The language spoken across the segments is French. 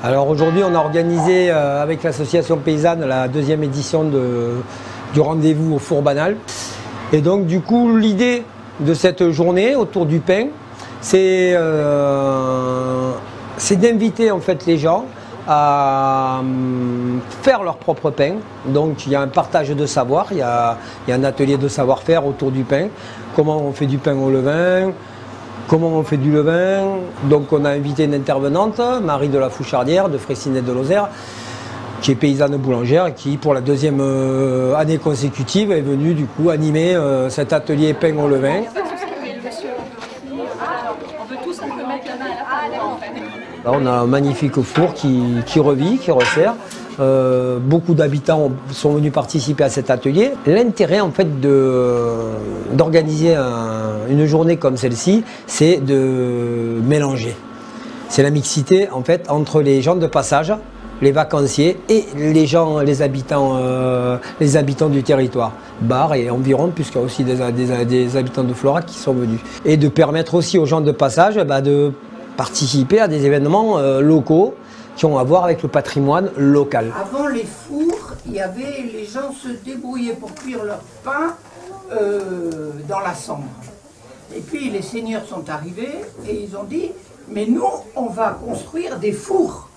Alors aujourd'hui, on a organisé avec l'association paysanne la deuxième édition du rendez-vous au Four Banal. Et donc du coup, l'idée de cette journée autour du pain, c'est d'inviter en fait les gens à faire leur propre pain. Donc il y a un partage de savoir, il y a un atelier de savoir-faire autour du pain. Comment on fait du pain au levain, comment on fait du levain. Donc on a invité une intervenante, Marie de la Fouchardière, de Fraissinet de Lozère, qui est paysanne boulangère et qui, pour la deuxième année consécutive, est venue du coup animer cet atelier pain au levain. Là, on a un magnifique four qui revit, qui resserre. Beaucoup d'habitants sont venus participer à cet atelier. L'intérêt en fait d'organiser une journée comme celle-ci, c'est de mélanger. C'est la mixité en fait entre les gens de passage, les vacanciers et les habitants du territoire. Bar et environ, puisqu'il y a aussi des habitants de Florac qui sont venus. Et de permettre aussi aux gens de passage de participer à des événements locaux qui ont à voir avec le patrimoine local. Avant les fours, les gens se débrouillaient pour cuire leur pain dans la cendre. Et puis les seigneurs sont arrivés et ils ont dit « mais nous, on va construire des fours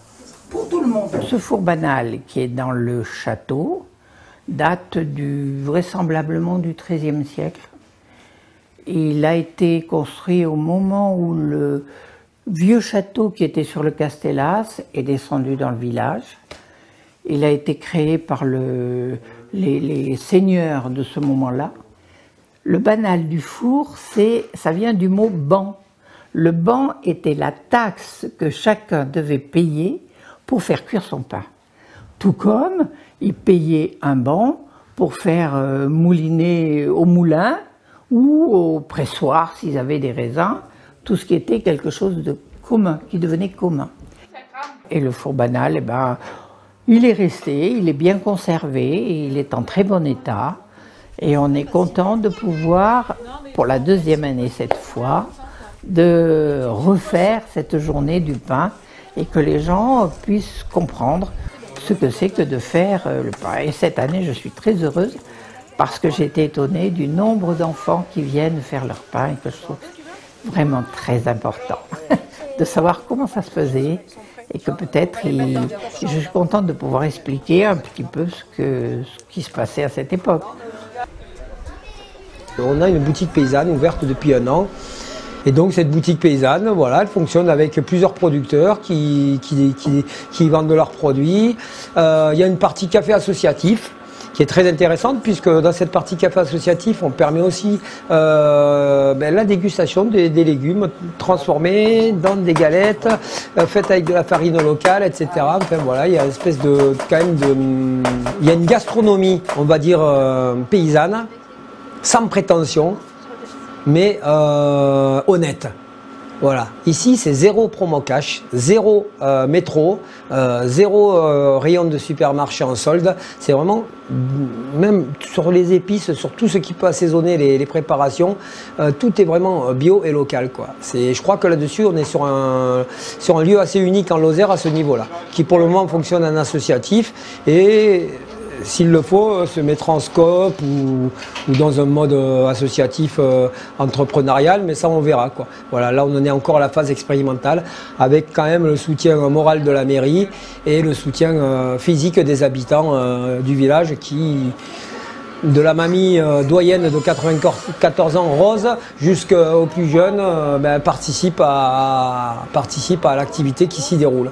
pour tout le monde ». Ce four banal qui est dans le château date vraisemblablement du XIIIe siècle. Il a été construit au moment où le vieux château qui était sur le Castellas est descendu dans le village. Il a été créé par les seigneurs de ce moment-là. Le banal du four, ça vient du mot ban. Le ban était la taxe que chacun devait payer pour faire cuire son pain. Tout comme ils payaient un ban pour faire mouliner au moulin ou au pressoir s'ils avaient des raisins. Tout ce qui était quelque chose de commun, qui devenait commun. Et le four banal, il est resté, il est bien conservé, il est en très bon état. Et on est content de pouvoir, pour la deuxième année cette fois, de refaire cette journée du pain et que les gens puissent comprendre ce que c'est que de faire le pain. Et cette année, je suis très heureuse parce que j'ai été étonnée du nombre d'enfants qui viennent faire leur pain et que je trouve vraiment très important de savoir comment ça se faisait et que peut-être je suis contente de pouvoir expliquer un petit peu ce qui se passait à cette époque. On a une boutique paysanne ouverte depuis 1 an et donc cette boutique paysanne, voilà, elle fonctionne avec plusieurs producteurs qui vendent leurs produits. Il y a une partie café associatif qui est très intéressante puisque dans cette partie café associatif, on permet aussi la dégustation des légumes transformés dans des galettes faites avec de la farine locale, etc. Enfin voilà, il y a une espèce il y a une gastronomie, on va dire paysanne, sans prétention, mais honnête. Voilà, ici c'est 0 promo cash, 0 métro, 0 rayon de supermarché en solde. C'est vraiment, même sur les épices, sur tout ce qui peut assaisonner les préparations, tout est vraiment bio et local, quoi. Je crois que là-dessus on est sur un lieu assez unique en Lozère à ce niveau-là, qui pour le moment fonctionne en associatif et s'il le faut, se mettre en scope ou dans un mode associatif entrepreneurial, mais ça on verra, quoi. Voilà, là on en est encore à la phase expérimentale, avec quand même le soutien moral de la mairie et le soutien physique des habitants du village de la mamie doyenne de 94 ans, Rose, jusqu'au plus jeune, participe à l'activité qui s'y déroule.